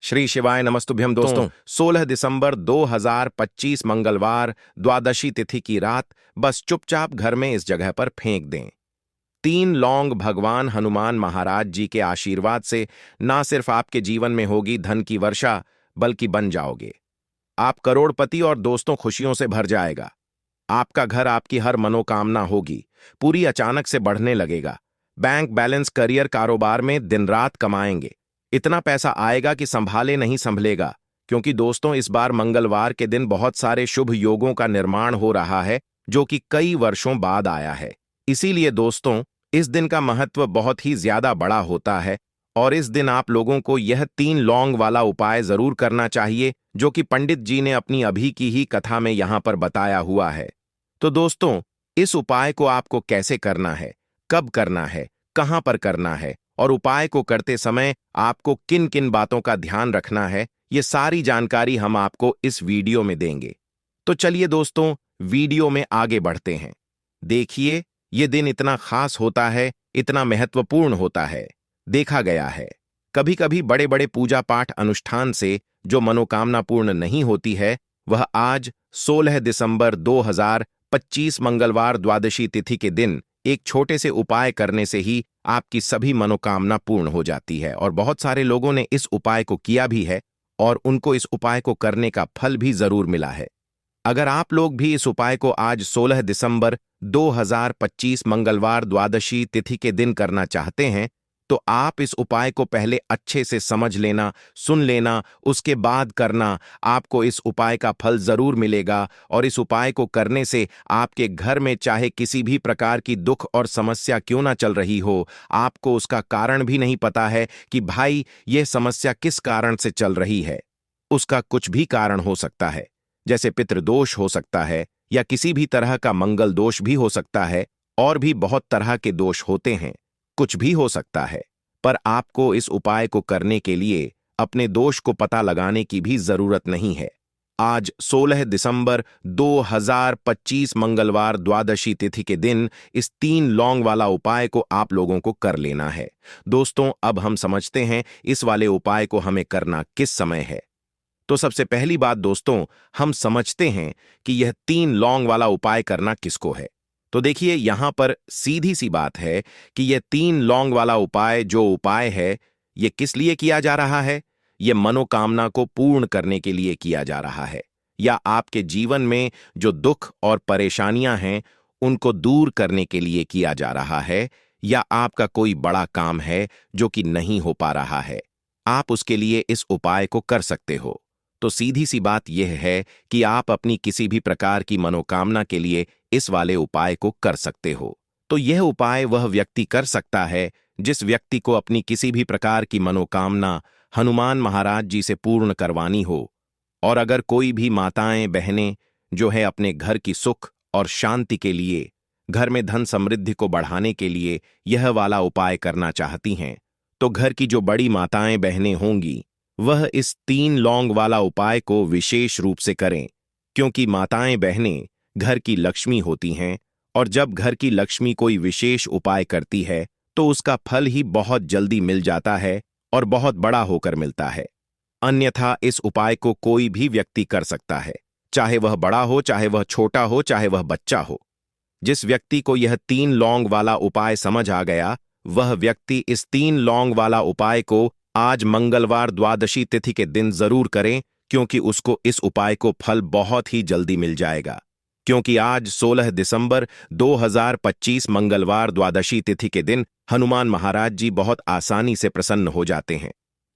श्री शिवाय नमस्तुभ्यम दोस्तों। 16 दिसंबर 2025 मंगलवार द्वादशी तिथि की रात बस चुपचाप घर में इस जगह पर फेंक दें। 3 लौंग भगवान हनुमान महाराज जी के आशीर्वाद से ना सिर्फ आपके जीवन में होगी धन की वर्षा, बल्कि बन जाओगे आप करोड़पति और दोस्तों खुशियों से भर जाएगा। आपका घर आपकी हर मनोकामना होगी पूरी अचानक से बढ़ने लगेगा। बैंक बैलेंस, करियर, कारोबार में दिन रात कमाएंगे। इतना पैसा आएगा कि संभाले नहीं संभलेगा। क्योंकि दोस्तों, इस बार मंगलवार के दिन बहुत सारे शुभ योगों का निर्माण हो रहा है जो कि कई वर्षों बाद आया है। इसीलिए दोस्तों, इस दिन का महत्व बहुत ही ज्यादा बड़ा होता है और इस दिन आप लोगों को यह 3 लौंग वाला उपाय जरूर करना चाहिए जो कि पंडित जी ने अपनी अभी की ही कथा में यहां पर बताया हुआ है। तो दोस्तों, इस उपाय को आपको कैसे करना है, कब करना है, कहां पर करना है और उपाय को करते समय आपको किन किन बातों का ध्यान रखना है, ये सारी जानकारी हम आपको इस वीडियो में देंगे। तो चलिए दोस्तों, वीडियो में आगे बढ़ते हैं। देखिए, ये दिन इतना खास होता है, इतना महत्वपूर्ण होता है। देखा गया है कभी कभी बड़े बड़े पूजा पाठ अनुष्ठान से जो मनोकामना पूर्ण नहीं होती है, वह आज 16 दिसंबर 2025 मंगलवार द्वादशी तिथि के दिन एक छोटे से उपाय करने से ही आपकी सभी मनोकामना पूर्ण हो जाती है। और बहुत सारे लोगों ने इस उपाय को किया भी है और उनको इस उपाय को करने का फल भी जरूर मिला है। अगर आप लोग भी इस उपाय को आज 16 दिसंबर 2025 मंगलवार द्वादशी तिथि के दिन करना चाहते हैं, तो आप इस उपाय को पहले अच्छे से समझ लेना, सुन लेना, उसके बाद करना। आपको इस उपाय का फल जरूर मिलेगा और इस उपाय को करने से आपके घर में चाहे किसी भी प्रकार की दुख और समस्या क्यों ना चल रही हो, आपको उसका कारण भी नहीं पता है कि भाई यह समस्या किस कारण से चल रही है। उसका कुछ भी कारण हो सकता है, जैसे पितृदोष हो सकता है या किसी भी तरह का मंगल दोष भी हो सकता है, और भी बहुत तरह के दोष होते हैं, कुछ भी हो सकता है। पर आपको इस उपाय को करने के लिए अपने दोष को पता लगाने की भी जरूरत नहीं है। आज 16 दिसंबर 2025 मंगलवार द्वादशी तिथि के दिन इस 3 लौंग वाला उपाय को आप लोगों को कर लेना है। दोस्तों, अब हम समझते हैं इस वाले उपाय को हमें करना किस समय है। तो सबसे पहली बात दोस्तों, हम समझते हैं कि यह 3 लौंग वाला उपाय करना किसको है। तो देखिए, यहां पर सीधी सी बात है कि यह 3 लौंग वाला उपाय जो उपाय है, यह किस लिए किया जा रहा है। यह मनोकामना को पूर्ण करने के लिए किया जा रहा है, या आपके जीवन में जो दुख और परेशानियां हैं उनको दूर करने के लिए किया जा रहा है, या आपका कोई बड़ा काम है जो कि नहीं हो पा रहा है, आप उसके लिए इस उपाय को कर सकते हो। तो सीधी सी बात यह है कि आप अपनी किसी भी प्रकार की मनोकामना के लिए इस वाले उपाय को कर सकते हो। तो यह उपाय वह व्यक्ति कर सकता है जिस व्यक्ति को अपनी किसी भी प्रकार की मनोकामना हनुमान महाराज जी से पूर्ण करवानी हो। और अगर कोई भी माताएं बहनें जो है अपने घर की सुख और शांति के लिए, घर में धन समृद्धि को बढ़ाने के लिए यह वाला उपाय करना चाहती हैं, तो घर की जो बड़ी माताएं बहनें होंगी वह इस 3 लौंग वाला उपाय को विशेष रूप से करें। क्योंकि माताएं बहनें घर की लक्ष्मी होती हैं और जब घर की लक्ष्मी कोई विशेष उपाय करती है तो उसका फल ही बहुत जल्दी मिल जाता है और बहुत बड़ा होकर मिलता है। अन्यथा इस उपाय को कोई भी व्यक्ति कर सकता है, चाहे वह बड़ा हो, चाहे वह छोटा हो, चाहे वह बच्चा हो। जिस व्यक्ति को यह 3 लौंग वाला उपाय समझ आ गया, वह व्यक्ति इस 3 लौंग वाला उपाय को आज मंगलवार द्वादशी तिथि के दिन जरूर करें, क्योंकि उसको इस उपाय को फल बहुत ही जल्दी मिल जाएगा। क्योंकि आज 16 दिसंबर 2025 मंगलवार द्वादशी तिथि के दिन हनुमान महाराज जी बहुत आसानी से प्रसन्न हो जाते हैं।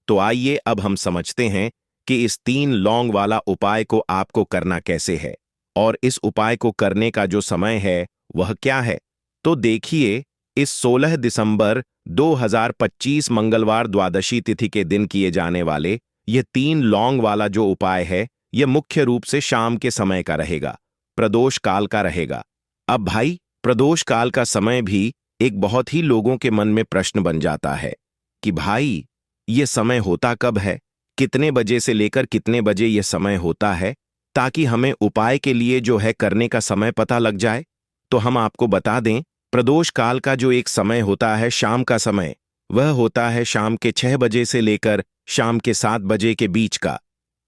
तो आइए अब हम समझते हैं कि इस 3 लौंग वाला उपाय को आपको करना कैसे है और इस उपाय को करने का जो समय है वह क्या है। तो देखिए, इस 16 दिसंबर 2025 मंगलवार द्वादशी तिथि के दिन किए जाने वाले यह 3 लौंग वाला जो उपाय है, यह मुख्य रूप से शाम के समय का रहेगा, प्रदोष काल का रहेगा। अब भाई, प्रदोष काल का समय भी एक बहुत ही लोगों के मन में प्रश्न बन जाता है कि भाई यह समय होता कब है, कितने बजे से लेकर कितने बजे यह समय होता है, ताकि हमें उपाय के लिए जो है करने का समय पता लग जाए। तो हम आपको बता दें, प्रदोष काल का जो एक समय होता है शाम का समय, वह होता है शाम के 6 बजे से लेकर शाम के 7 बजे के बीच का।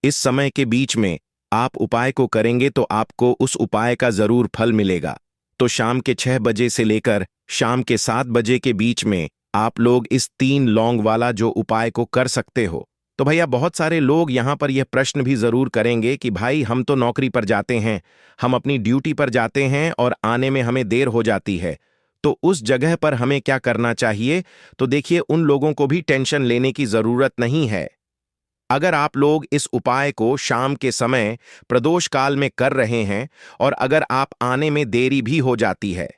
इस समय के बीच में आप उपाय को करेंगे तो आपको उस उपाय का जरूर फल मिलेगा। तो शाम के 6 बजे से लेकर शाम के 7 बजे के बीच में आप लोग इस 3 लौंग वाला जो उपाय को कर सकते हो। तो भैया बहुत सारे लोग यहाँ पर यह प्रश्न भी जरूर करेंगे कि भाई हम तो नौकरी पर जाते हैं, हम अपनी ड्यूटी पर जाते हैं और आने में हमें देर हो जाती है, तो उस जगह पर हमें क्या करना चाहिए। तो देखिए, उन लोगों को भी टेंशन लेने की जरूरत नहीं है। अगर आप लोग इस उपाय को शाम के समय प्रदोष काल में कर रहे हैं और अगर आप आने में देरी भी हो जाती है,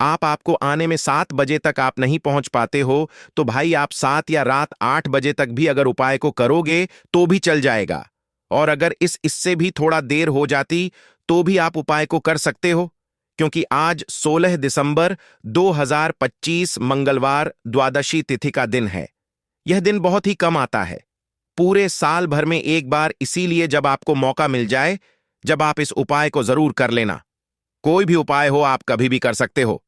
आपको आने में 7 बजे तक आप नहीं पहुंच पाते हो, तो भाई आप 7 या रात 8 बजे तक भी अगर उपाय को करोगे तो भी चल जाएगा। और अगर इससे भी थोड़ा देर हो जाती तो भी आप उपाय को कर सकते हो, क्योंकि आज 16 दिसंबर 2025 मंगलवार द्वादशी तिथि का दिन है। यह दिन बहुत ही कम आता है, पूरे साल भर में एक बार, इसीलिए जब आपको मौका मिल जाए, जब आप इस उपाय को जरूर कर लेना। कोई भी उपाय हो आप कभी भी कर सकते हो।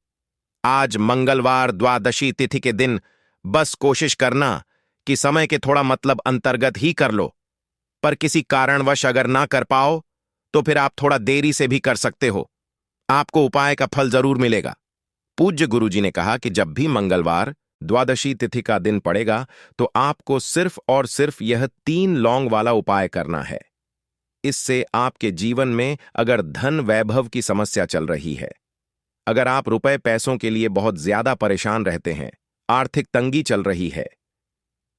आज मंगलवार द्वादशी तिथि के दिन बस कोशिश करना कि समय के थोड़ा मतलब अंतर्गत ही कर लो, पर किसी कारणवश अगर ना कर पाओ तो फिर आप थोड़ा देरी से भी कर सकते हो, आपको उपाय का फल जरूर मिलेगा। पूज्य गुरुजी ने कहा कि जब भी मंगलवार द्वादशी तिथि का दिन पड़ेगा तो आपको सिर्फ और सिर्फ यह 3 लौंग वाला उपाय करना है। इससे आपके जीवन में अगर धन वैभव की समस्या चल रही है, अगर आप रुपए पैसों के लिए बहुत ज्यादा परेशान रहते हैं, आर्थिक तंगी चल रही है,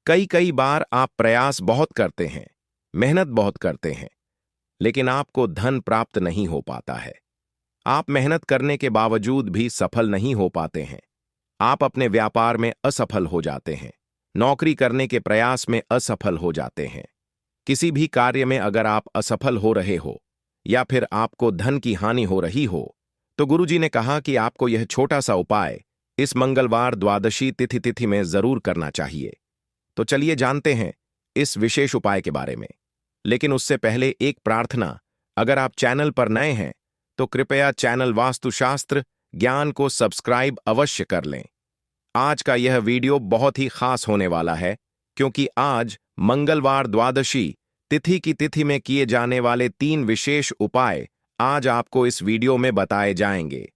कई बार आप प्रयास बहुत करते हैं, मेहनत बहुत करते हैं, लेकिन आपको धन प्राप्त नहीं हो पाता है, आप मेहनत करने के बावजूद भी सफल नहीं हो पाते हैं, आप अपने व्यापार में असफल हो जाते हैं, नौकरी करने के प्रयास में असफल हो जाते हैं, किसी भी कार्य में अगर आप असफल हो रहे हो या फिर आपको धन की हानि हो रही हो, तो गुरुजी ने कहा कि आपको यह छोटा सा उपाय इस मंगलवार द्वादशी तिथि में जरूर करना चाहिए। तो चलिए जानते हैं इस विशेष उपाय के बारे में, लेकिन उससे पहले एक प्रार्थना। अगर आप चैनल पर नए हैं तो कृपया चैनल वास्तुशास्त्र ज्ञान को सब्सक्राइब अवश्य कर लें। आज का यह वीडियो बहुत ही खास होने वाला है, क्योंकि आज मंगलवार द्वादशी तिथि की तिथि में किए जाने वाले 3 विशेष उपाय आज आपको इस वीडियो में बताए जाएंगे।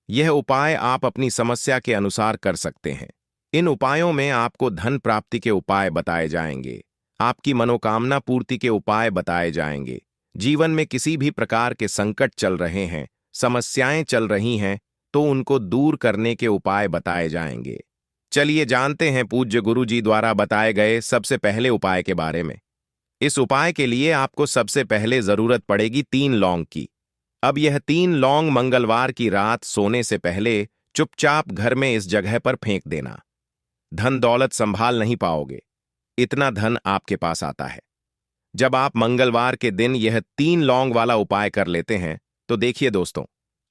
यह उपाय आप अपनी समस्या के अनुसार कर सकते हैं। इन उपायों में आपको धन प्राप्ति के उपाय बताए जाएंगे, आपकी मनोकामना पूर्ति के उपाय बताए जाएंगे, जीवन में किसी भी प्रकार के संकट चल रहे हैं, समस्याएं चल रही हैं, तो उनको दूर करने के उपाय बताए जाएंगे। चलिए जानते हैं पूज्य गुरुजी द्वारा बताए गए सबसे पहले उपाय के बारे में। इस उपाय के लिए आपको सबसे पहले जरूरत पड़ेगी 3 लौंग की। अब यह 3 लौंग मंगलवार की रात सोने से पहले चुपचाप घर में इस जगह पर फेंक देना। धन दौलत संभाल नहीं पाओगे, इतना धन आपके पास आता है। जब आप मंगलवार के दिन यह 3 लौंग वाला उपाय कर लेते हैं, तो देखिए दोस्तों,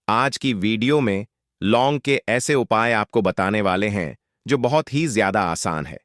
आज की वीडियो में लौंग के ऐसे उपाय आपको बताने वाले हैं जो बहुत ही ज्यादा आसान है,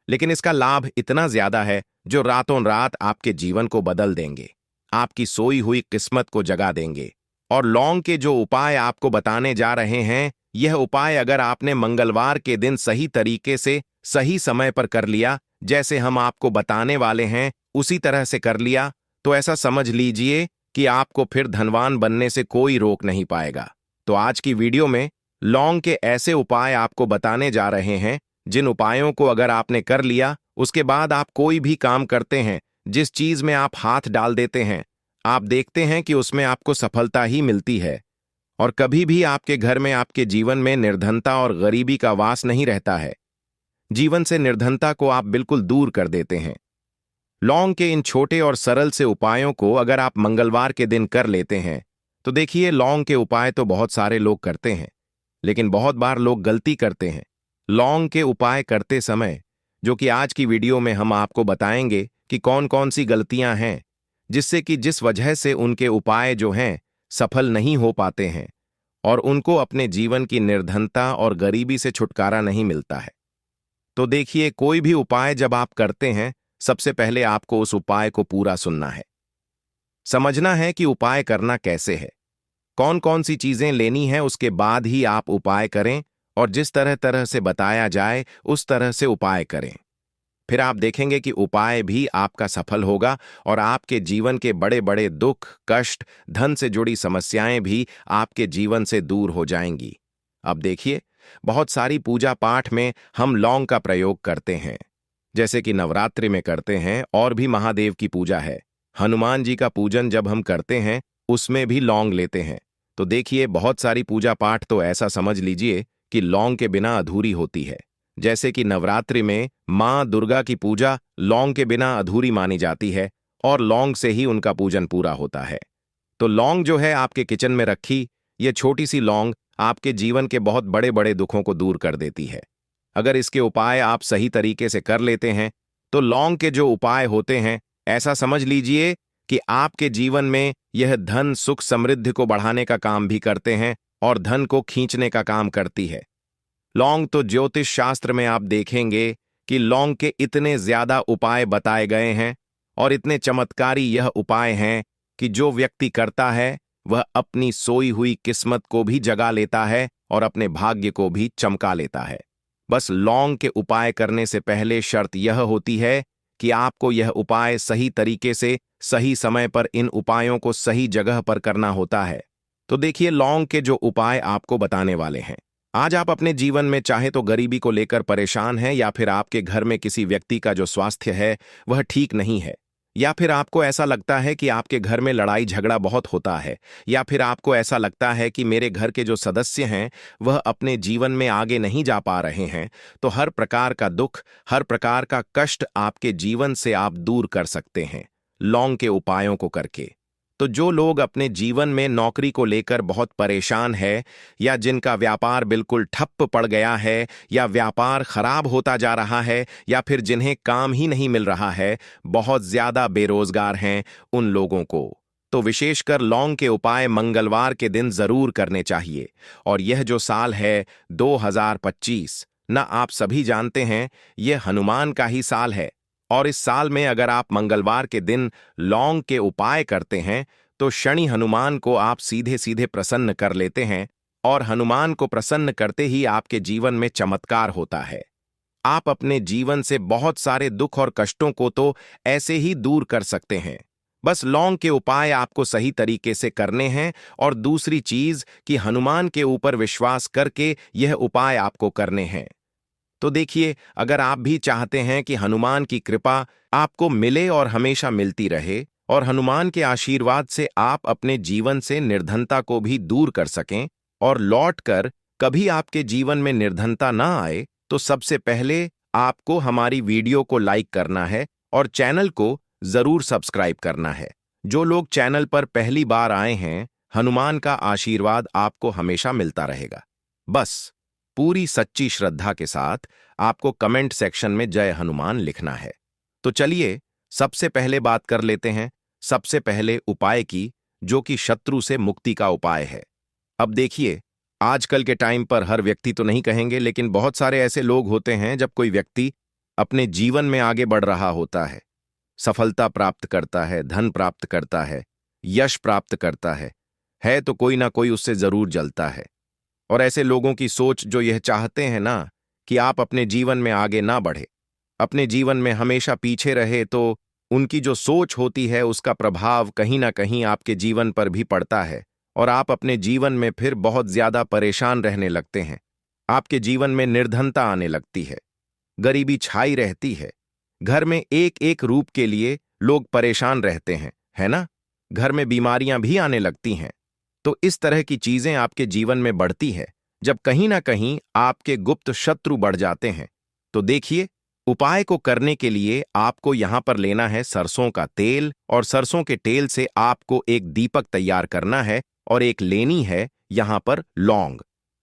लेकिन इसका लाभ इतना ज्यादा है जो रातों रात आपके जीवन को बदल देंगे, आपकी सोई हुई किस्मत को जगा देंगे। और लौंग के जो उपाय आपको बताने जा रहे हैं, यह उपाय अगर आपने मंगलवार के दिन सही तरीके से सही समय पर कर लिया, जैसे हम आपको बताने वाले हैं उसी तरह से कर लिया, तो ऐसा समझ लीजिए कि आपको फिर धनवान बनने से कोई रोक नहीं पाएगा। तो आज की वीडियो में लौंग के ऐसे उपाय आपको बताने जा रहे हैं जिन उपायों को अगर आपने कर लिया, उसके बाद आप कोई भी काम करते हैं, जिस चीज में आप हाथ डाल देते हैं, आप देखते हैं कि उसमें आपको सफलता ही मिलती है, और कभी भी आपके घर में, आपके जीवन में निर्धनता और गरीबी का वास नहीं रहता है। जीवन से निर्धनता को आप बिल्कुल दूर कर देते हैं। लौंग के इन छोटे और सरल से उपायों को अगर आप मंगलवार के दिन कर लेते हैं, तो देखिए, लौंग के उपाय तो बहुत सारे लोग करते हैं, लेकिन बहुत बार लोग गलती करते हैं। लौंग के उपाय करते समय, जो कि आज की वीडियो में हम आपको बताएंगे कि कौन कौन सी गलतियां हैं, जिससे कि जिस वजह से उनके उपाय जो हैं सफल नहीं हो पाते हैं और उनको अपने जीवन की निर्धनता और गरीबी से छुटकारा नहीं मिलता है। तो देखिए, कोई भी उपाय जब आप करते हैं, सबसे पहले आपको उस उपाय को पूरा सुनना है, समझना है कि उपाय करना कैसे है, कौन कौन सी चीजें लेनी है, उसके बाद ही आप उपाय करें और जिस तरह तरह से बताया जाए उस तरह से उपाय करें। फिर आप देखेंगे कि उपाय भी आपका सफल होगा और आपके जीवन के बड़े बड़े दुख, कष्ट, धन से जुड़ी समस्याएं भी आपके जीवन से दूर हो जाएंगी। अब देखिए, बहुत सारी पूजा पाठ में हम लौंग का प्रयोग करते हैं, जैसे कि नवरात्रि में करते हैं, और भी महादेव की पूजा है। हनुमान जी का पूजन जब हम करते हैं उसमें भी लौंग लेते हैं। तो देखिए, बहुत सारी पूजा पाठ तो ऐसा समझ लीजिए कि लौंग के बिना अधूरी होती है। जैसे कि नवरात्रि में माँ दुर्गा की पूजा लौंग के बिना अधूरी मानी जाती है और लौंग से ही उनका पूजन पूरा होता है। तो लौंग जो है आपके किचन में रखी, ये छोटी सी लौंग आपके जीवन के बहुत बड़े बड़े दुखों को दूर कर देती है। अगर इसके उपाय आप सही तरीके से कर लेते हैं तो लौंग के जो उपाय होते हैं, ऐसा समझ लीजिए कि आपके जीवन में यह धन, सुख, समृद्धि को बढ़ाने का काम भी करते हैं और धन को खींचने का काम करती है। लौंग तो ज्योतिष शास्त्र में आप देखेंगे कि लौंग के इतने ज्यादा उपाय बताए गए हैं और इतने चमत्कारी यह उपाय हैं कि जो व्यक्ति करता है वह अपनी सोई हुई किस्मत को भी जगा लेता है और अपने भाग्य को भी चमका लेता है। बस लौंग के उपाय करने से पहले शर्त यह होती है कि आपको यह उपाय सही तरीके से, सही समय पर इन उपायों को सही जगह पर करना होता है। तो देखिए, लौंग के जो उपाय आपको बताने वाले हैं। आज आप अपने जीवन में चाहे तो गरीबी को लेकर परेशान हैं, या फिर आपके घर में किसी व्यक्ति का जो स्वास्थ्य है वह ठीक नहीं है, या फिर आपको ऐसा लगता है कि आपके घर में लड़ाई झगड़ा बहुत होता है, या फिर आपको ऐसा लगता है कि मेरे घर के जो सदस्य हैं वह अपने जीवन में आगे नहीं जा पा रहे हैं। तो हर प्रकार का दुख, हर प्रकार का कष्ट आपके जीवन से आप दूर कर सकते हैं लौंग के उपायों को करके। तो जो लोग अपने जीवन में नौकरी को लेकर बहुत परेशान है, या जिनका व्यापार बिल्कुल ठप्प पड़ गया है, या व्यापार खराब होता जा रहा है, या फिर जिन्हें काम ही नहीं मिल रहा है, बहुत ज्यादा बेरोजगार हैं, उन लोगों को तो विशेषकर लौंग के उपाय मंगलवार के दिन जरूर करने चाहिए। और यह जो साल है 2025, ना आप सभी जानते हैं यह हनुमान का ही साल है। और इस साल में अगर आप मंगलवार के दिन लौंग के उपाय करते हैं तो शनि हनुमान को आप सीधे सीधे प्रसन्न कर लेते हैं, और हनुमान को प्रसन्न करते ही आपके जीवन में चमत्कार होता है। आप अपने जीवन से बहुत सारे दुख और कष्टों को तो ऐसे ही दूर कर सकते हैं। बस लौंग के उपाय आपको सही तरीके से करने हैं, और दूसरी चीज कि हनुमान के ऊपर विश्वास करके यह उपाय आपको करने हैं। तो देखिए, अगर आप भी चाहते हैं कि हनुमान की कृपा आपको मिले और हमेशा मिलती रहे, और हनुमान के आशीर्वाद से आप अपने जीवन से निर्धनता को भी दूर कर सकें और लौटकर कभी आपके जीवन में निर्धनता ना आए, तो सबसे पहले आपको हमारी वीडियो को लाइक करना है और चैनल को जरूर सब्सक्राइब करना है। जो लोग चैनल पर पहली बार आए हैं, हनुमान का आशीर्वाद आपको हमेशा मिलता रहेगा। बस पूरी सच्ची श्रद्धा के साथ आपको कमेंट सेक्शन में जय हनुमान लिखना है। तो चलिए सबसे पहले बात कर लेते हैं सबसे पहले उपाय की, जो कि शत्रु से मुक्ति का उपाय है। अब देखिए, आजकल के टाइम पर हर व्यक्ति तो नहीं कहेंगे, लेकिन बहुत सारे ऐसे लोग होते हैं जब कोई व्यक्ति अपने जीवन में आगे बढ़ रहा होता है, सफलता प्राप्त करता है, धन प्राप्त करता है, यश प्राप्त करता है तो कोई ना कोई उससे जरूर जलता है। और ऐसे लोगों की सोच जो यह चाहते हैं ना कि आप अपने जीवन में आगे ना बढ़े, अपने जीवन में हमेशा पीछे रहे, तो उनकी जो सोच होती है उसका प्रभाव कहीं ना कहीं आपके जीवन पर भी पड़ता है, और आप अपने जीवन में फिर बहुत ज्यादा परेशान रहने लगते हैं। आपके जीवन में निर्धनता आने लगती है, गरीबी छाई रहती है, घर में एक एक रूप के लिए लोग परेशान रहते हैं, है ना? घर में बीमारियां भी आने लगती हैं। तो इस तरह की चीजें आपके जीवन में बढ़ती है जब कहीं ना कहीं आपके गुप्त शत्रु बढ़ जाते हैं। तो देखिए, उपाय को करने के लिए आपको यहां पर लेना है सरसों का तेल, और सरसों के तेल से आपको एक दीपक तैयार करना है, और एक लेनी है यहां पर लौंग।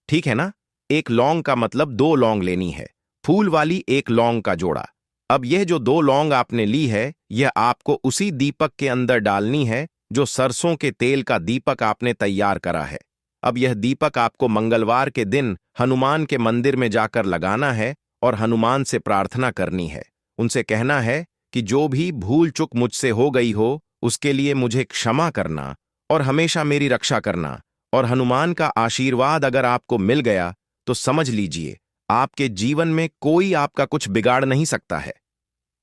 ठीक है ना? एक लौंग का मतलब 2 लौंग लेनी है, फूल वाली एक लौंग का जोड़ा। अब यह जो 2 लौंग आपने ली है, यह आपको उसी दीपक के अंदर डालनी है जो सरसों के तेल का दीपक आपने तैयार करा है। अब यह दीपक आपको मंगलवार के दिन हनुमान के मंदिर में जाकर लगाना है और हनुमान से प्रार्थना करनी है। उनसे कहना है कि जो भी भूल चूक मुझसे हो गई हो उसके लिए मुझे क्षमा करना और हमेशा मेरी रक्षा करना। और हनुमान का आशीर्वाद अगर आपको मिल गया तो समझ लीजिए आपके जीवन में कोई आपका कुछ बिगाड़ नहीं सकता है।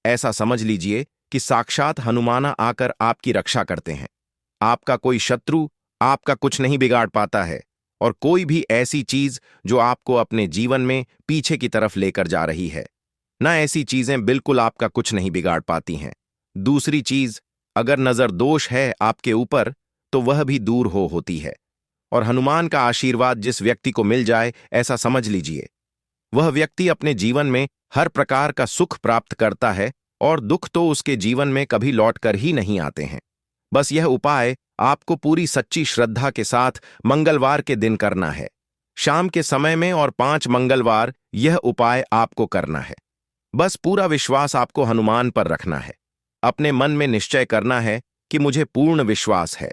ऐसा समझ लीजिए कि साक्षात हनुमान आकर आपकी रक्षा करते हैं। आपका कोई शत्रु आपका कुछ नहीं बिगाड़ पाता है, और कोई भी ऐसी चीज जो आपको अपने जीवन में पीछे की तरफ लेकर जा रही है, ना ऐसी चीजें बिल्कुल आपका कुछ नहीं बिगाड़ पाती हैं। दूसरी चीज, अगर नजर दोष है आपके ऊपर तो वह भी दूर होती है। और हनुमान का आशीर्वाद जिस व्यक्ति को मिल जाए, ऐसा समझ लीजिए वह व्यक्ति अपने जीवन में हर प्रकार का सुख प्राप्त करता है, और दुख तो उसके जीवन में कभी लौटकर ही नहीं आते हैं। बस यह उपाय आपको पूरी सच्ची श्रद्धा के साथ मंगलवार के दिन करना है, शाम के समय में, और 5 मंगलवार यह उपाय आपको करना है। बस पूरा विश्वास आपको हनुमान पर रखना है। अपने मन में निश्चय करना है कि मुझे पूर्ण विश्वास है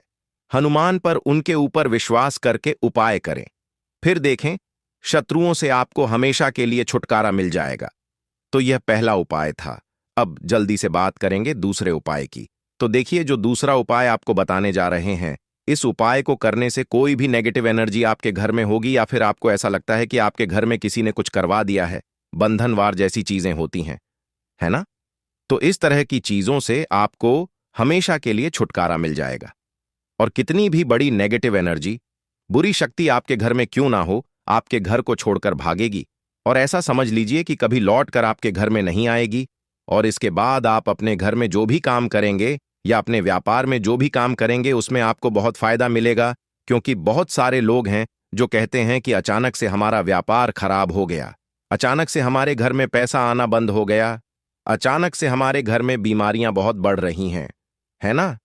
हनुमान पर। उनके ऊपर विश्वास करके उपाय करें, फिर देखें शत्रुओं से आपको हमेशा के लिए छुटकारा मिल जाएगा। तो यह पहला उपाय था। अब जल्दी से बात करेंगे दूसरे उपाय की। तो देखिए, जो दूसरा उपाय आपको बताने जा रहे हैं, इस उपाय को करने से कोई भी नेगेटिव एनर्जी आपके घर में होगी, या फिर आपको ऐसा लगता है कि आपके घर में किसी ने कुछ करवा दिया है, बंधनवार जैसी चीजें होती हैं, है ना? तो इस तरह की चीजों से आपको हमेशा के लिए छुटकारा मिल जाएगा। और कितनी भी बड़ी नेगेटिव एनर्जी, बुरी शक्ति आपके घर में क्यों ना हो, आपके घर को छोड़कर भागेगी, और ऐसा समझ लीजिए कि कभी लौट कर आपके घर में नहीं आएगी। और इसके बाद आप अपने घर में जो भी काम करेंगे या अपने व्यापार में जो भी काम करेंगे, उसमें आपको बहुत फायदा मिलेगा। क्योंकि बहुत सारे लोग हैं जो कहते हैं कि अचानक से हमारा व्यापार खराब हो गया, अचानक से हमारे घर में पैसा आना बंद हो गया, अचानक से हमारे घर में बीमारियां बहुत बढ़ रही हैं, है ना?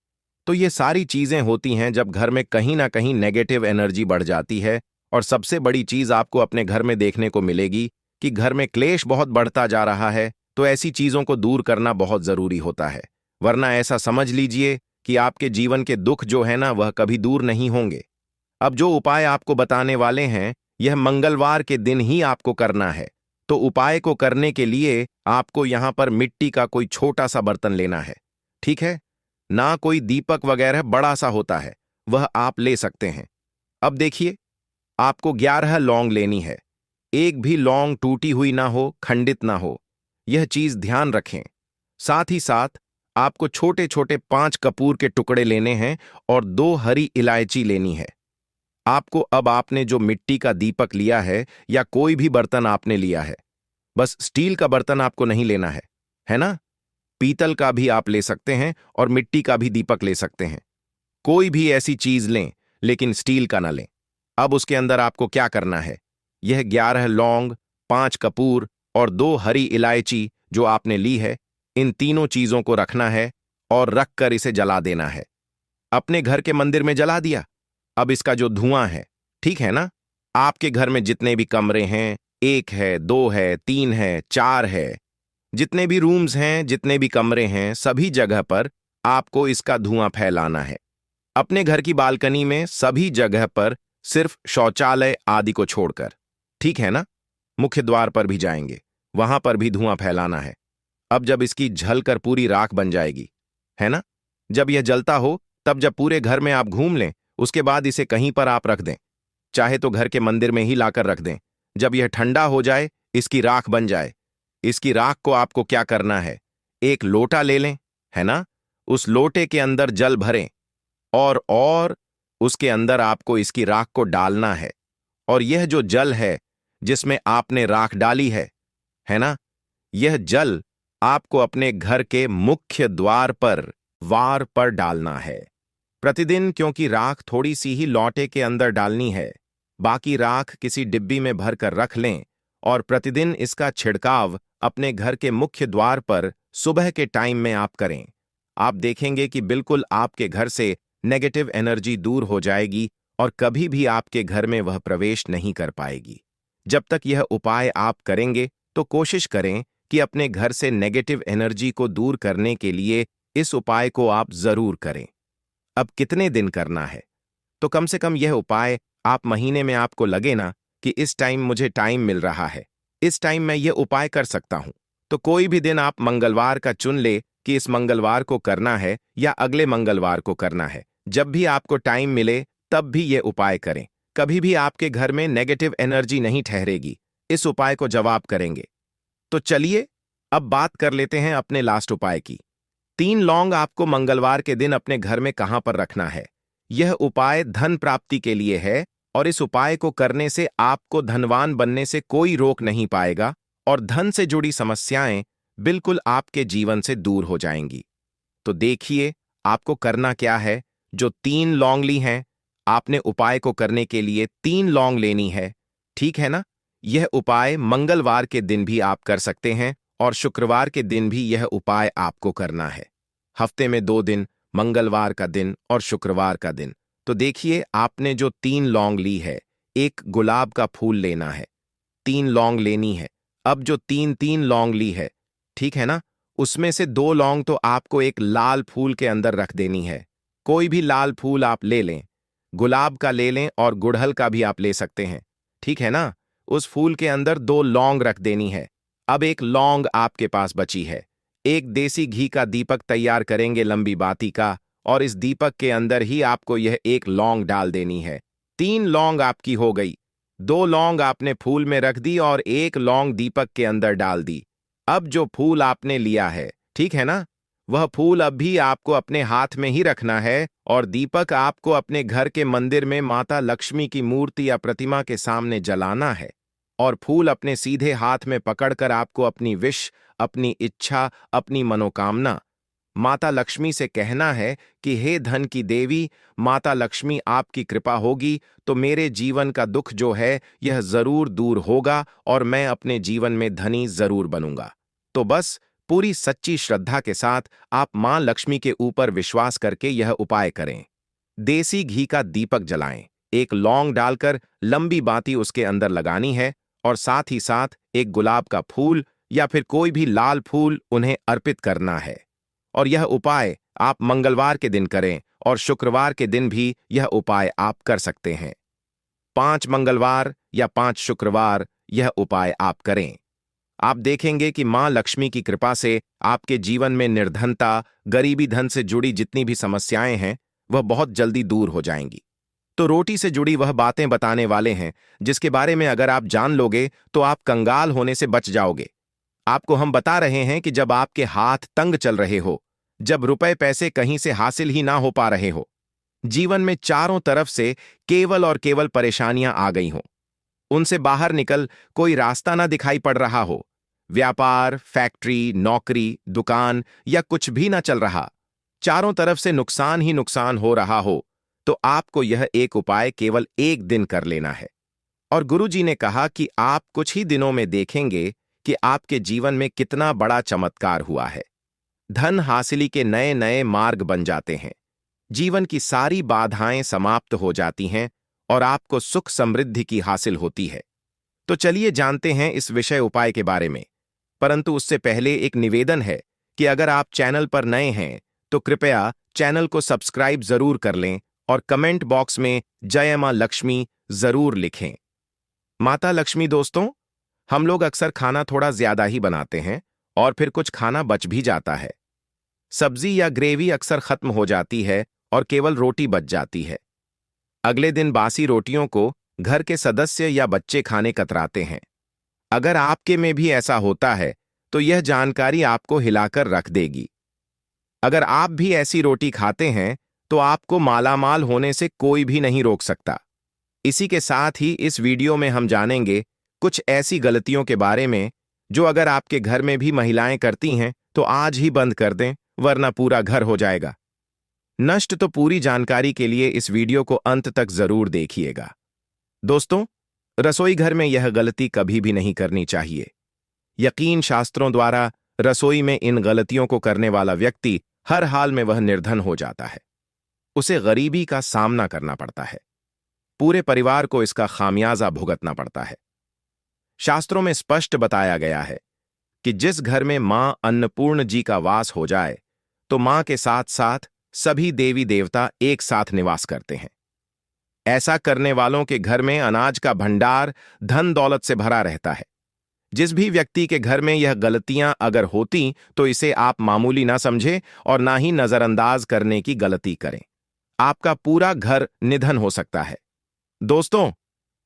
तो ये सारी चीजें होती हैं जब घर में कहीं ना कहीं नेगेटिव एनर्जी बढ़ जाती है। और सबसे बड़ी चीज आपको अपने घर में देखने को मिलेगी कि घर में क्लेश बहुत बढ़ता जा रहा है। तो ऐसी चीजों को दूर करना बहुत जरूरी होता है, वरना ऐसा समझ लीजिए कि आपके जीवन के दुख जो है ना, वह कभी दूर नहीं होंगे। अब जो उपाय आपको बताने वाले हैं, यह मंगलवार के दिन ही आपको करना है। तो उपाय को करने के लिए आपको यहां पर मिट्टी का कोई छोटा सा बर्तन लेना है, ठीक है? ना कोई दीपक वगैरह बड़ा सा होता है, वह आप ले सकते हैं। अब देखिए, आपको 11 लौंग लेनी है। एक भी लौंग टूटी हुई ना हो, खंडित ना हो, यह चीज ध्यान रखें। साथ ही साथ आपको छोटे छोटे 5 कपूर के टुकड़े लेने हैं, और 2 हरी इलायची लेनी है। आपको अब आपने जो मिट्टी का दीपक लिया है, या कोई भी बर्तन आपने लिया है, बस स्टील का बर्तन आपको नहीं लेना है ना? पीतल का भी आप ले सकते हैं, और मिट्टी का भी दीपक ले सकते हैं। कोई भी ऐसी चीज लें, लेकिन स्टील का ना लें। अब उसके अंदर आपको क्या करना है, यह 11 लौंग, 5 कपूर और 2 हरी इलायची जो आपने ली है, इन तीनों चीजों को रखना है, और रखकर इसे जला देना है। अपने घर के मंदिर में जला दिया। अब इसका जो धुआं है, ठीक है ना? आपके घर में जितने भी कमरे हैं, 1 है, 2 है, 3 है, 4 है, जितने भी रूम्स हैं, जितने भी कमरे हैं, सभी जगह पर आपको इसका धुआं फैलाना है। अपने घर की बालकनी में सभी जगह पर, सिर्फ शौचालय आदि को छोड़कर, ठीक है ना? मुख्य द्वार पर भी जाएंगे, वहां पर भी धुआं फैलाना है। अब जब इसकी जलकर पूरी राख बन जाएगी, है ना? जब यह जलता हो, तब जब पूरे घर में आप घूम लें, उसके बाद इसे कहीं पर आप रख दें, चाहे तो घर के मंदिर में ही लाकर रख दें। जब यह ठंडा हो जाए, इसकी राख बन जाए, इसकी राख को आपको क्या करना है, एक लोटा ले लें, है ना? उस लोटे के अंदर जल भरें, और उसके अंदर आपको इसकी राख को डालना है। और यह जो जल है जिसमें आपने राख डाली है ना, यह जल आपको अपने घर के मुख्य द्वार पर, वार पर डालना है प्रतिदिन। क्योंकि राख थोड़ी सी ही लोटे के अंदर डालनी है, बाकी राख किसी डिब्बी में भरकर रख लें, और प्रतिदिन इसका छिड़काव अपने घर के मुख्य द्वार पर सुबह के टाइम में आप करें। आप देखेंगे कि बिल्कुल आपके घर से नेगेटिव एनर्जी दूर हो जाएगी, और कभी भी आपके घर में वह प्रवेश नहीं कर पाएगी। जब तक यह उपाय आप करेंगे, तो कोशिश करें कि अपने घर से नेगेटिव एनर्जी को दूर करने के लिए इस उपाय को आप जरूर करें। अब कितने दिन करना है? तो कम से कम यह उपाय आप महीने में, आपको लगे ना कि इस टाइम मुझे टाइम मिल रहा है, इस टाइम मैं यह उपाय कर सकता हूं, तो कोई भी दिन आप मंगलवार का चुन ले कि इस मंगलवार को करना है या अगले मंगलवार को करना है। जब भी आपको टाइम मिले, तब भी यह उपाय करें। कभी भी आपके घर में नेगेटिव एनर्जी नहीं ठहरेगी। इस उपाय को जवाब करेंगे। तो चलिए अब बात कर लेते हैं अपने लास्ट उपाय की। 3 लौंग आपको मंगलवार के दिन अपने घर में कहां पर रखना है। यह उपाय धन प्राप्ति के लिए है और इस उपाय को करने से आपको धनवान बनने से कोई रोक नहीं पाएगा और धन से जुड़ी समस्याएं बिल्कुल आपके जीवन से दूर हो जाएंगी। तो देखिए आपको करना क्या है। जो 3 लौंग ली हैं, आपने उपाय को करने के लिए 3 लौंग लेनी है, ठीक है ना। यह उपाय मंगलवार के दिन भी आप कर सकते हैं और शुक्रवार के दिन भी यह उपाय आपको करना है। हफ्ते में 2 दिन, मंगलवार का दिन और शुक्रवार का दिन। तो देखिए आपने जो 3 लौंग ली है, एक गुलाब का फूल लेना है, 3 लौंग लेनी है। अब जो 3 लौंग ली है, ठीक है ना, उसमें से 2 लौंग तो आपको एक लाल फूल के अंदर रख देनी है। कोई भी लाल फूल आप ले लें, गुलाब का ले लें और गुड़हल का भी आप ले सकते हैं, ठीक है ना। उस फूल के अंदर 2 लौंग रख देनी है। अब एक लौंग आपके पास बची है। एक देसी घी का दीपक तैयार करेंगे लंबी बाती का और इस दीपक के अंदर ही आपको यह एक लौंग डाल देनी है। 3 लौंग आपकी हो गई। 2 लौंग आपने फूल में रख दी और एक लौंग दीपक के अंदर डाल दी। अब जो फूल आपने लिया है, ठीक है ना, वह फूल अब भी आपको अपने हाथ में ही रखना है और दीपक आपको अपने घर के मंदिर में माता लक्ष्मी की मूर्ति या प्रतिमा के सामने जलाना है और फूल अपने सीधे हाथ में पकड़कर आपको अपनी विश, अपनी इच्छा, अपनी मनोकामना माता लक्ष्मी से कहना है कि हे धन की देवी, माता लक्ष्मी आपकी कृपा होगी तो मेरे जीवन का दुख जो है यह जरूर दूर होगा और मैं अपने जीवन में धनी जरूर बनूंगा। तो बस पूरी सच्ची श्रद्धा के साथ आप मां लक्ष्मी के ऊपर विश्वास करके यह उपाय करें। देसी घी का दीपक जलाएं, एक लौंग डालकर लंबी बाती उसके अंदर लगानी है और साथ ही साथ एक गुलाब का फूल या फिर कोई भी लाल फूल उन्हें अर्पित करना है। और यह उपाय आप मंगलवार के दिन करें और शुक्रवार के दिन भी यह उपाय आप कर सकते हैं। 5 मंगलवार या 5 शुक्रवार यह उपाय आप करें। आप देखेंगे कि मां लक्ष्मी की कृपा से आपके जीवन में निर्धनता, गरीबी, धन से जुड़ी जितनी भी समस्याएं हैं वह बहुत जल्दी दूर हो जाएंगी। तो रोटी से जुड़ी वह बातें बताने वाले हैं जिसके बारे में अगर आप जान लोगे तो आप कंगाल होने से बच जाओगे। आपको हम बता रहे हैं कि जब आपके हाथ तंग चल रहे हो, जब रुपए पैसे कहीं से हासिल ही ना हो पा रहे हो, जीवन में चारों तरफ से केवल और केवल परेशानियां आ गई हों, उनसे बाहर निकल कोई रास्ता ना दिखाई पड़ रहा हो, व्यापार, फैक्ट्री, नौकरी, दुकान या कुछ भी ना चल रहा, चारों तरफ से नुकसान ही नुकसान हो रहा हो, तो आपको यह एक उपाय केवल एक दिन कर लेना है। और गुरुजी ने कहा कि आप कुछ ही दिनों में देखेंगे कि आपके जीवन में कितना बड़ा चमत्कार हुआ है। धन हासिली के नए नए मार्ग बन जाते हैं, जीवन की सारी बाधाएं समाप्त हो जाती हैं और आपको सुख समृद्धि की हासिल होती है। तो चलिए जानते हैं इस विषय उपाय के बारे में। परंतु उससे पहले एक निवेदन है कि अगर आप चैनल पर नए हैं तो कृपया चैनल को सब्सक्राइब जरूर कर लें और कमेंट बॉक्स में जय मां लक्ष्मी जरूर लिखें। माता लक्ष्मी दोस्तों, हम लोग अक्सर खाना थोड़ा ज्यादा ही बनाते हैं और फिर कुछ खाना बच भी जाता है। सब्जी या ग्रेवी अक्सर खत्म हो जाती है और केवल रोटी बच जाती है। अगले दिन बासी रोटियों को घर के सदस्य या बच्चे खाने कतराते हैं। अगर आपके में भी ऐसा होता है तो यह जानकारी आपको हिलाकर रख देगी। अगर आप भी ऐसी रोटी खाते हैं तो आपको मालामाल होने से कोई भी नहीं रोक सकता। इसी के साथ ही इस वीडियो में हम जानेंगे कुछ ऐसी गलतियों के बारे में जो अगर आपके घर में भी महिलाएं करती हैं तो आज ही बंद कर दें, वरना पूरा घर हो जाएगा नष्ट। तो पूरी जानकारी के लिए इस वीडियो को अंत तक जरूर देखिएगा। दोस्तों, रसोई घर में यह गलती कभी भी नहीं करनी चाहिए। यकीन शास्त्रों द्वारा रसोई में इन गलतियों को करने वाला व्यक्ति हर हाल में वह निर्धन हो जाता है, उसे गरीबी का सामना करना पड़ता है, पूरे परिवार को इसका खामियाजा भुगतना पड़ता है। शास्त्रों में स्पष्ट बताया गया है कि जिस घर में मां अन्नपूर्ण जी का वास हो जाए तो मां के साथ साथ सभी देवी देवता एक साथ निवास करते हैं। ऐसा करने वालों के घर में अनाज का भंडार धन दौलत से भरा रहता है। जिस भी व्यक्ति के घर में यह गलतियां अगर होती तो इसे आप मामूली ना समझे और ना ही नजरअंदाज करने की गलती करें। आपका पूरा घर निधन हो सकता है। दोस्तों,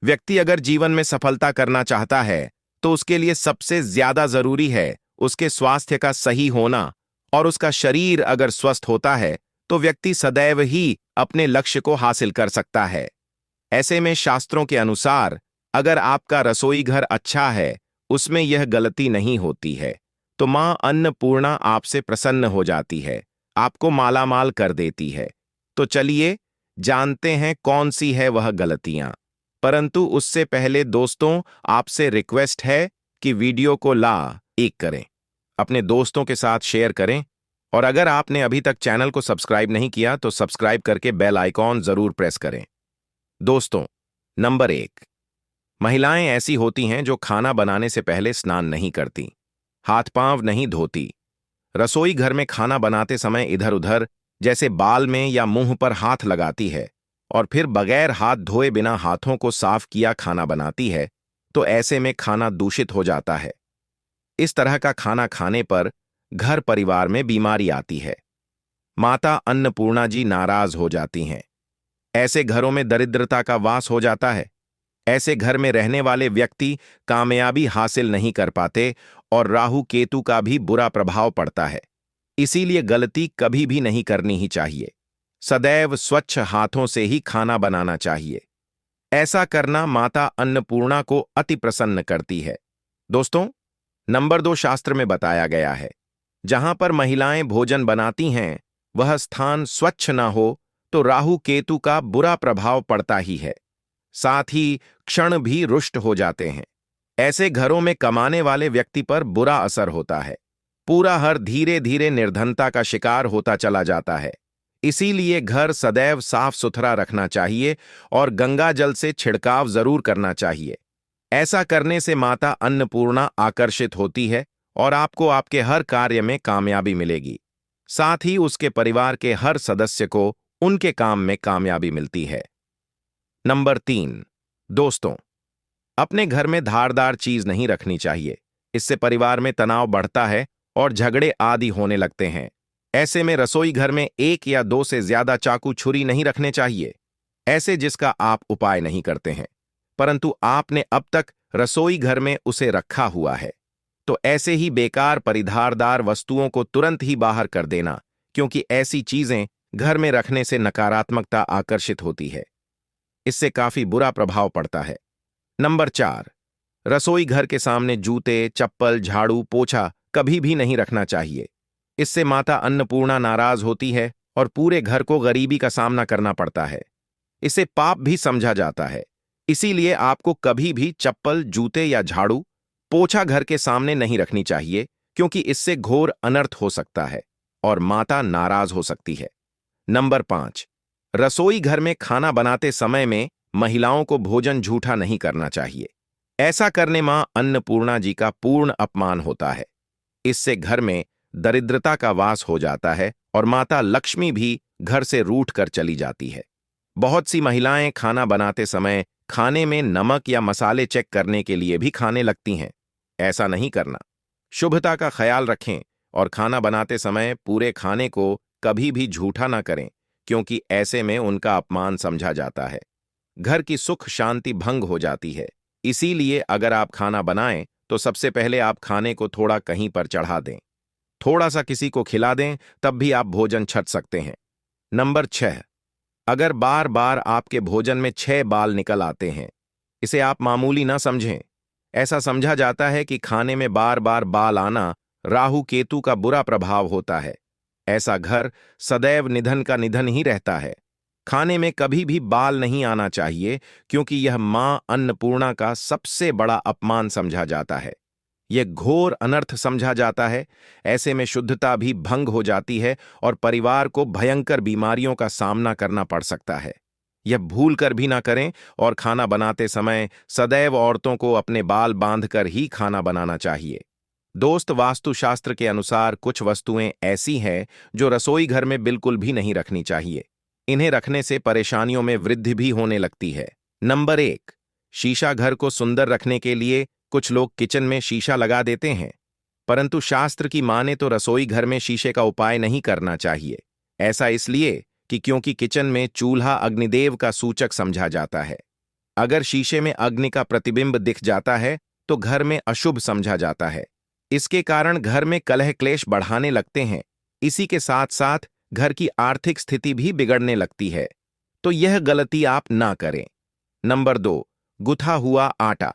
व्यक्ति अगर जीवन में सफलता करना चाहता है तो उसके लिए सबसे ज्यादा जरूरी है उसके स्वास्थ्य का सही होना और उसका शरीर अगर स्वस्थ होता है तो व्यक्ति सदैव ही अपने लक्ष्य को हासिल कर सकता है। ऐसे में शास्त्रों के अनुसार अगर आपका रसोई घर अच्छा है, उसमें यह गलती नहीं होती है, तो मां अन्नपूर्णा आपसे प्रसन्न हो जाती है, आपको मालामाल कर देती है। तो चलिए जानते हैं कौन सी है वह गलतियां। परंतु उससे पहले दोस्तों, आपसे रिक्वेस्ट है कि वीडियो को लाइक करें, अपने दोस्तों के साथ शेयर करें, और अगर आपने अभी तक चैनल को सब्सक्राइब नहीं किया तो सब्सक्राइब करके बेल आइकॉन जरूर प्रेस करें। दोस्तों, नंबर 1, महिलाएं ऐसी होती हैं जो खाना बनाने से पहले स्नान नहीं करती, हाथ पांव नहीं धोती, रसोई घर में खाना बनाते समय इधर उधर जैसे बाल में या मुंह पर हाथ लगाती है और फिर बगैर हाथ धोए बिना हाथों को साफ किया खाना बनाती है। तो ऐसे में खाना दूषित हो जाता है। इस तरह का खाना खाने पर घर परिवार में बीमारी आती है। माता अन्नपूर्णा जी नाराज हो जाती हैं। ऐसे घरों में दरिद्रता का वास हो जाता है। ऐसे घर में रहने वाले व्यक्ति कामयाबी हासिल नहीं कर पाते और राहु केतु का भी बुरा प्रभाव पड़ता है। इसीलिए गलती कभी भी नहीं करनी ही चाहिए। सदैव स्वच्छ हाथों से ही खाना बनाना चाहिए। ऐसा करना माता अन्नपूर्णा को अति प्रसन्न करती है। दोस्तों, नंबर 2 शास्त्र में बताया गया है, जहां पर महिलाएं भोजन बनाती हैं वह स्थान स्वच्छ न हो तो राहु केतु का बुरा प्रभाव पड़ता ही है, साथ ही क्षण भी रुष्ट हो जाते हैं। ऐसे घरों में कमाने वाले व्यक्ति पर बुरा असर होता है। पूरा घर धीरे धीरे निर्धनता का शिकार होता चला जाता है। इसीलिए घर सदैव साफ सुथरा रखना चाहिए और गंगा जल से छिड़काव जरूर करना चाहिए। ऐसा करने से माता अन्नपूर्णा आकर्षित होती है और आपको आपके हर कार्य में कामयाबी मिलेगी। साथ ही उसके परिवार के हर सदस्य को उनके काम में कामयाबी मिलती है। नंबर 3, दोस्तों, अपने घर में धारदार चीज नहीं रखनी चाहिए। इससे परिवार में तनाव बढ़ता है और झगड़े आदि होने लगते हैं। ऐसे में रसोई घर में 1 या 2 से ज्यादा चाकू छुरी नहीं रखने चाहिए, ऐसे जिसका आप उपाय नहीं करते हैं, परंतु आपने अब तक रसोई घर में उसे रखा हुआ है। तो ऐसे ही बेकार परिधारदार वस्तुओं को तुरंत ही बाहर कर देना, क्योंकि ऐसी चीजें घर में रखने से नकारात्मकता आकर्षित होती है। इससे काफी बुरा प्रभाव पड़ता है। नंबर 4, रसोई घर के सामने जूते, चप्पल, झाड़ू, पोछा कभी भी नहीं रखना चाहिए। इससे माता अन्नपूर्णा नाराज होती है और पूरे घर को गरीबी का सामना करना पड़ता है। इसे पाप भी समझा जाता है। इसीलिए आपको कभी भी चप्पल, जूते या झाड़ू, पोछा घर के सामने नहीं रखनी चाहिए, क्योंकि इससे घोर अनर्थ हो सकता है और माता नाराज हो सकती है। नंबर 5, रसोई घर में खाना बनाते समय में महिलाओं को भोजन झूठा नहीं करना चाहिए। ऐसा करने मां अन्नपूर्णा जी का पूर्ण अपमान होता है। इससे घर में दरिद्रता का वास हो जाता है और माता लक्ष्मी भी घर से रूठ कर चली जाती है। बहुत सी महिलाएं खाना बनाते समय खाने में नमक या मसाले चेक करने के लिए भी खाने लगती हैं। ऐसा नहीं करना। शुभता का ख्याल रखें और खाना बनाते समय पूरे खाने को कभी भी झूठा ना करें, क्योंकि ऐसे में उनका अपमान समझा जाता है। घर की सुख शांति भंग हो जाती है। इसीलिए अगर आप खाना बनाएं तो सबसे पहले आप खाने को थोड़ा कहीं पर चढ़ा दें, थोड़ा सा किसी को खिला दें, तब भी आप भोजन छक सकते हैं। नंबर 6, अगर बार बार आपके भोजन में 6 बाल निकल आते हैं, इसे आप मामूली ना समझें। ऐसा समझा जाता है कि खाने में बार बार बाल आना राहु केतु का बुरा प्रभाव होता है। ऐसा घर सदैव निधन का निधन ही रहता है। खाने में कभी भी बाल नहीं आना चाहिए, क्योंकि यह मां अन्नपूर्णा का सबसे बड़ा अपमान समझा जाता है। यह घोर अनर्थ समझा जाता है। ऐसे में शुद्धता भी भंग हो जाती है और परिवार को भयंकर बीमारियों का सामना करना पड़ सकता है। यह भूल कर भी ना करें और खाना बनाते समय सदैव औरतों को अपने बाल बांधकर ही खाना बनाना चाहिए। दोस्त, वास्तुशास्त्र के अनुसार कुछ वस्तुएं ऐसी हैं जो रसोई घर में बिल्कुल भी नहीं रखनी चाहिए। इन्हें रखने से परेशानियों में वृद्धि भी होने लगती है। नंबर 1, शीशा। घर को सुंदर रखने के लिए कुछ लोग किचन में शीशा लगा देते हैं, परंतु शास्त्र की माने तो रसोई घर में शीशे का उपाय नहीं करना चाहिए। ऐसा इसलिए कि क्योंकि किचन में चूल्हा अग्निदेव का सूचक समझा जाता है। अगर शीशे में अग्नि का प्रतिबिंब दिख जाता है तो घर में अशुभ समझा जाता है। इसके कारण घर में कलह क्लेश बढ़ाने लगते हैं। इसी के साथ साथ घर की आर्थिक स्थिति भी बिगड़ने लगती है। तो यह गलती आप ना करें। नंबर 2, गुथा हुआ आटा।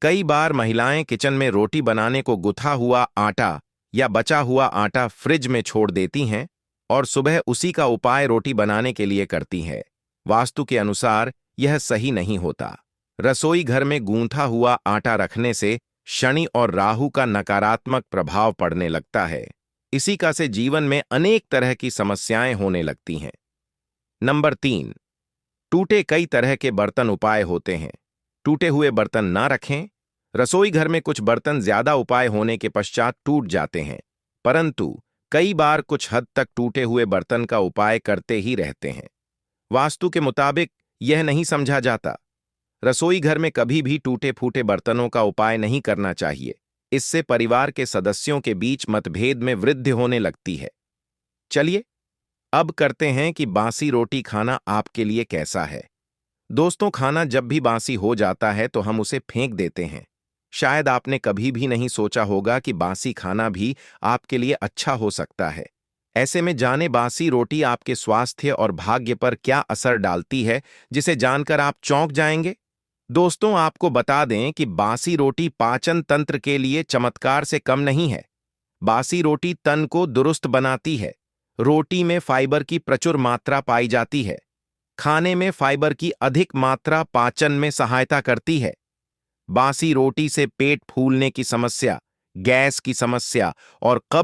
कई बार महिलाएं किचन में रोटी बनाने को गुथा हुआ आटा या बचा हुआ आटा फ्रिज में छोड़ देती हैं और सुबह उसी का उपाय रोटी बनाने के लिए करती हैं। वास्तु के अनुसार यह सही नहीं होता। रसोई घर में गूंथा हुआ आटा रखने से शनि और राहु का नकारात्मक प्रभाव पड़ने लगता है। इसी का से जीवन में अनेक तरह की समस्याएं होने लगती हैं। नंबर 3, टूटे कई तरह के बर्तन उपाय होते हैं। टूटे हुए बर्तन ना रखें। रसोई घर में कुछ बर्तन ज्यादा उपाय होने के पश्चात टूट जाते हैं, परंतु कई बार कुछ हद तक टूटे हुए बर्तन का उपाय करते ही रहते हैं। वास्तु के मुताबिक यह नहीं समझा जाता। रसोई घर में कभी भी टूटे फूटे बर्तनों का उपाय नहीं करना चाहिए। इससे परिवार के सदस्यों के बीच मतभेद में वृद्धि होने लगती है। चलिए अब करते हैं कि बासी रोटी खाना आपके लिए कैसा है। दोस्तों, खाना जब भी बासी हो जाता है तो हम उसे फेंक देते हैं। शायद आपने कभी भी नहीं सोचा होगा कि बासी खाना भी आपके लिए अच्छा हो सकता है। ऐसे में जाने बासी रोटी आपके स्वास्थ्य और भाग्य पर क्या असर डालती है, जिसे जानकर आप चौंक जाएंगे। दोस्तों, आपको बता दें कि बासी रोटी पाचन तंत्र के लिए चमत्कार से कम नहीं है। बासी रोटी तन को दुरुस्त बनाती है। रोटी में फाइबर की प्रचुर मात्रा पाई जाती है। खाने में फाइबर की अधिक मात्रा पाचन में सहायता करती है। बासी रोटी से पेट फूलने की समस्या, गैस की समस्या और कब्ज